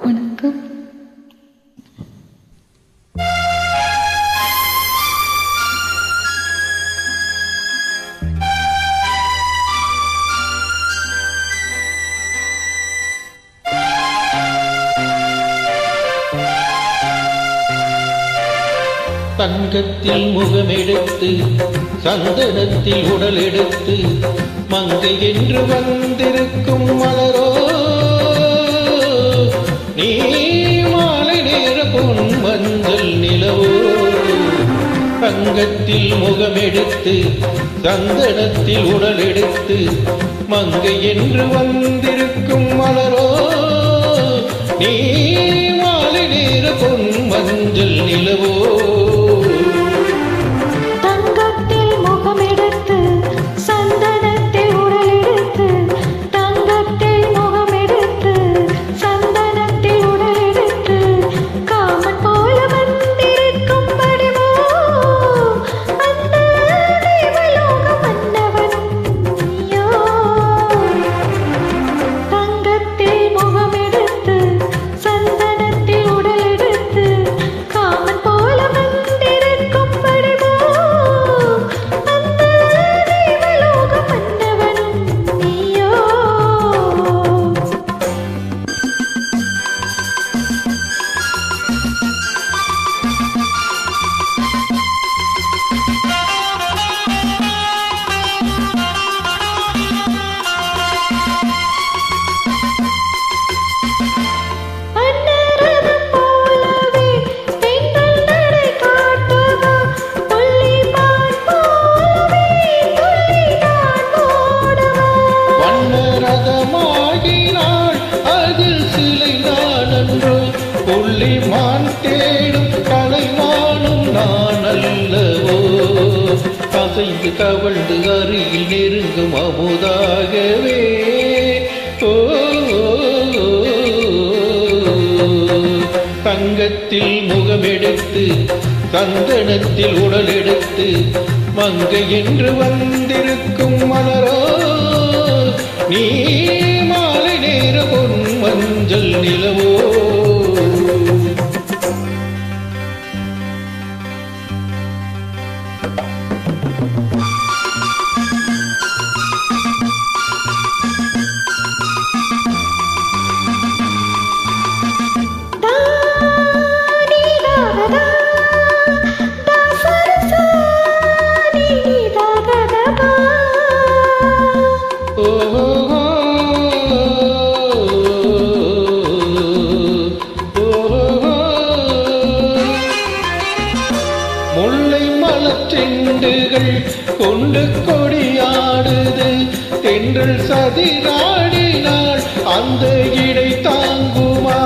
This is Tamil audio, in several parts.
வணக்கம். தங்கத்தில் முகமெடுத்து சந்தனத்தில் உடல் எடுத்து மங்கை என்று வந்திருக்கும் மலரோ நீ மாலை நேர பொன் மஞ்சள் நிலவோ. தங்கத்தில் முகமெடுத்து சந்தனத்தில் உடல் எடுத்து மங்கை என்று வந்திருக்கும் மலரோ நீ மாலை நேர பொன் மஞ்சள் நிலவோ. புள்ளிமான் தேடும் கலைமானும் நான் அல்லவோ. அசைந்து தவழ்ந்து அருகில் நெருங்கும் அமுதாகவே. ஓ தங்கத்தில் முகமெடுத்து சந்தனத்தில் உடல் எடுத்து மங்கை என்று வந்திருக்கும் மலரோ நீ மாலை நேர பொன் மஞ்சள் நிலவோ. முல்லை மலச்செண்டுகள் கொண்டு கொடியாடுது தென்றல் சதிராடினாள் அந்த இடை தாங்குமா.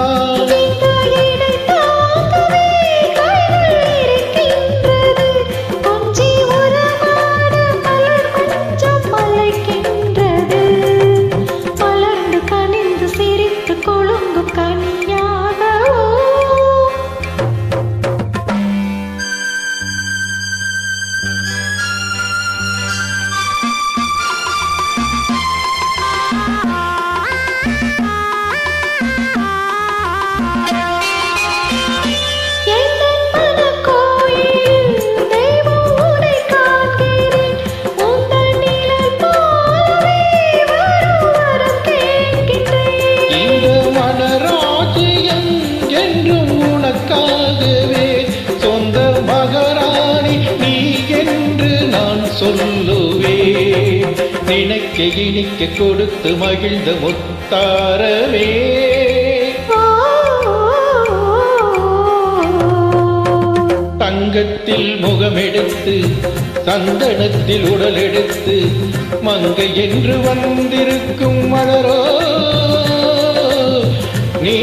சொந்த மகாராணி நீ என்று நான் சொல்லுவே. நினைக்க இனிக்க கொடுத்து மகிழ்ந்த முத்தாரமே. தங்கத்தில் முகமெடுத்து சந்தனத்தில் உடல் எடுத்து மங்கை என்று வந்திருக்கும் மலரோ நீ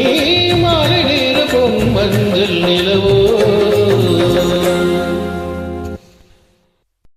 மாலை நேர பொன் மஞ்சள் நிலவோ.